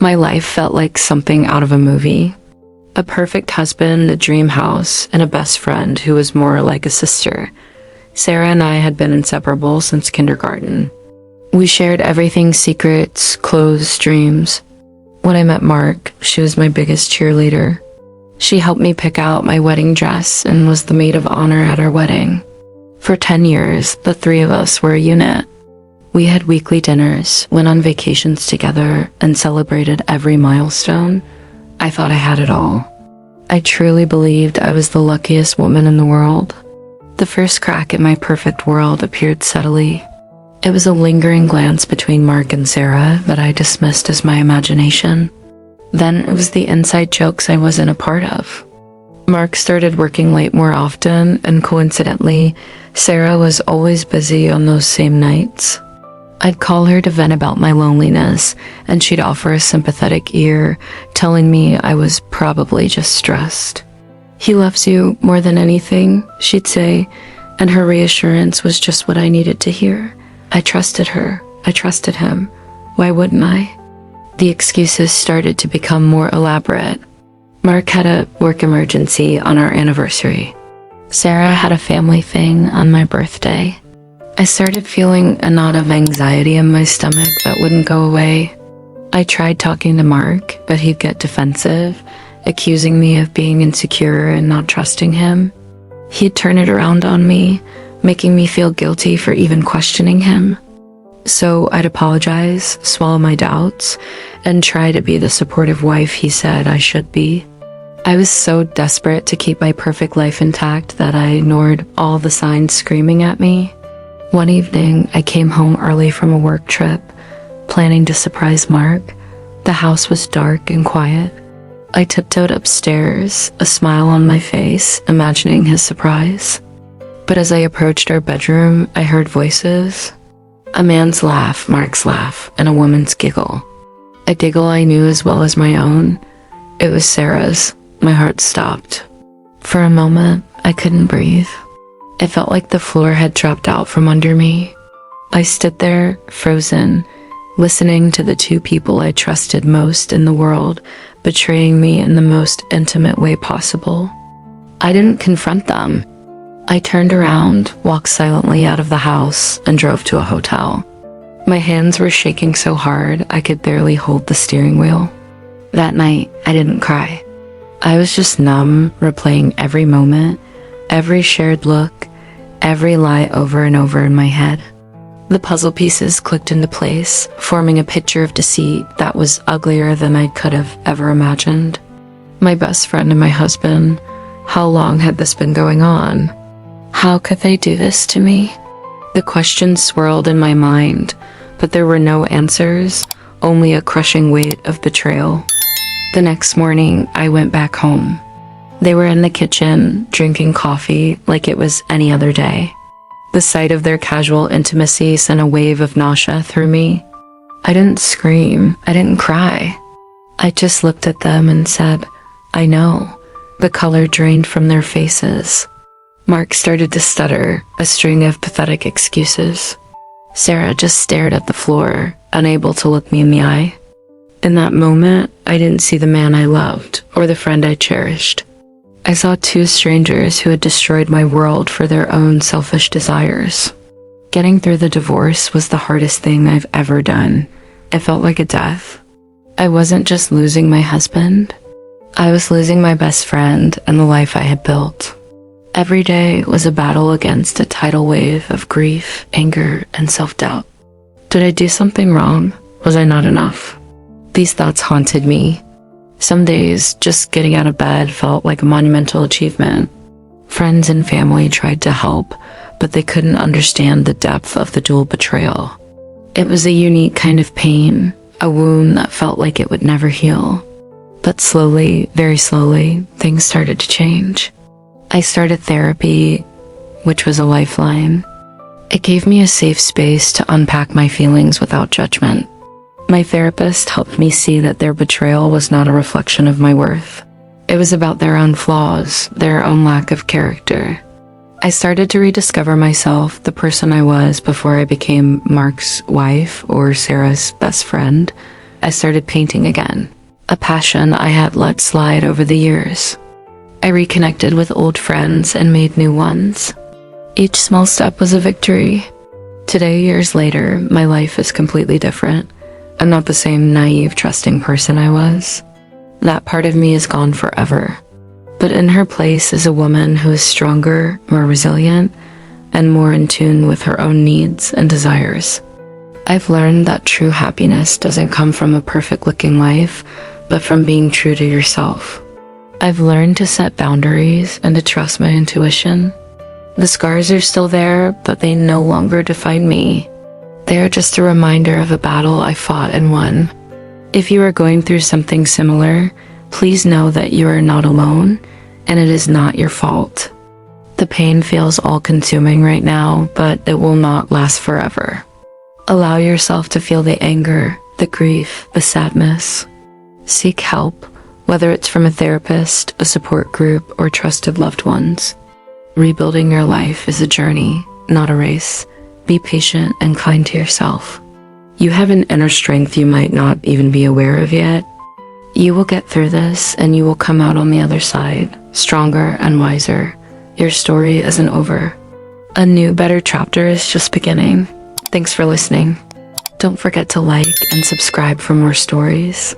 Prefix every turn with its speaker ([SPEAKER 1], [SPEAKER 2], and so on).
[SPEAKER 1] My life felt like something out of a movie. A perfect husband, a dream house, and a best friend who was more like a sister. Sarah and I had been inseparable since kindergarten. We shared everything: secrets, clothes, dreams. When I met Mark, she was my biggest cheerleader. She helped me pick out my wedding dress and was the maid of honor at our wedding. For 10 years, the three of us were a unit. We had weekly dinners, went on vacations together, and celebrated every milestone. I thought I had it all. I truly believed I was the luckiest woman in the world. The first crack in my perfect world appeared subtly. It was a lingering glance between Mark and Sarah that I dismissed as my imagination. Then it was the inside jokes I wasn't a part of. Mark started working late more often, and coincidentally, Sarah was always busy on those same nights. I'd call her to vent about my loneliness, and she'd offer a sympathetic ear, telling me I was probably just stressed. "He loves you more than anything," she'd say, and her reassurance was just what I needed to hear. I trusted her. I trusted him. Why wouldn't I? The excuses started to become more elaborate. Mark had a work emergency on our anniversary. Sarah had a family thing on my birthday. I started feeling a knot of anxiety in my stomach that wouldn't go away. I tried talking to Mark, but he'd get defensive, accusing me of being insecure and not trusting him. He'd turn it around on me, making me feel guilty for even questioning him. So I'd apologize, swallow my doubts, and try to be the supportive wife he said I should be. I was so desperate to keep my perfect life intact that I ignored all the signs screaming at me. One evening, I came home early from a work trip, planning to surprise Mark. The house was dark and quiet. I tiptoed upstairs, a smile on my face, imagining his surprise. But as I approached our bedroom, I heard voices. A man's laugh, Mark's laugh, and a woman's giggle. A giggle I knew as well as my own. It was Sarah's. My heart stopped. For a moment, I couldn't breathe. It felt like the floor had dropped out from under me. I stood there, frozen, listening to the two people I trusted most in the world betraying me in the most intimate way possible. I didn't confront them. I turned around, walked silently out of the house, and drove to a hotel. My hands were shaking so hard I could barely hold the steering wheel. That night, I didn't cry. I was just numb, replaying every moment, every shared look, every lie over and over in my head. The puzzle pieces clicked into place, forming a picture of deceit that was uglier than I could have ever imagined. My best friend and my husband. How long had this been going on? How could they do this to me? The questions swirled in my mind, but there were no answers, only a crushing weight of betrayal. The next morning, I went back home. They were in the kitchen, drinking coffee like it was any other day. The sight of their casual intimacy sent a wave of nausea through me. I didn't scream. I didn't cry. I just looked at them and said, "I know." The color drained from their faces. Mark started to stutter, a string of pathetic excuses. Sarah just stared at the floor, unable to look me in the eye. In that moment, I didn't see the man I loved or the friend I cherished. I saw two strangers who had destroyed my world for their own selfish desires. Getting through the divorce was the hardest thing I've ever done. It felt like a death. I wasn't just losing my husband. I was losing my best friend and the life I had built. Every day was a battle against a tidal wave of grief, anger, and self-doubt. Did I do something wrong? Was I not enough? These thoughts haunted me. Some days, just getting out of bed felt like a monumental achievement. Friends and family tried to help, but they couldn't understand the depth of the dual betrayal. It was a unique kind of pain, a wound that felt like it would never heal. But slowly, very slowly, things started to change. I started therapy, which was a lifeline. It gave me a safe space to unpack my feelings without judgment. My therapist helped me see that their betrayal was not a reflection of my worth. It was about their own flaws, their own lack of character. I started to rediscover myself, the person I was before I became Mark's wife or Sarah's best friend. I started painting again, a passion I had let slide over the years. I reconnected with old friends and made new ones. Each small step was a victory. Today, years later, my life is completely different. I'm not the same naive, trusting person I was. That part of me is gone forever. But in her place is a woman who is stronger, more resilient, and more in tune with her own needs and desires. I've learned that true happiness doesn't come from a perfect-looking life, but from being true to yourself. I've learned to set boundaries and to trust my intuition. The scars are still there, but they no longer define me. They are just a reminder of a battle I fought and won. If you are going through something similar, please know that you are not alone, and it is not your fault. The pain feels all-consuming right now, but it will not last forever. Allow yourself to feel the anger, the grief, the sadness. Seek help, whether it's from a therapist, a support group, or trusted loved ones. Rebuilding your life is a journey, not a race. Be patient and kind to yourself. You have an inner strength you might not even be aware of yet. You will get through this and you will come out on the other side, stronger and wiser. Your story isn't over. A new, better chapter is just beginning. Thanks for listening. Don't forget to like and subscribe for more stories.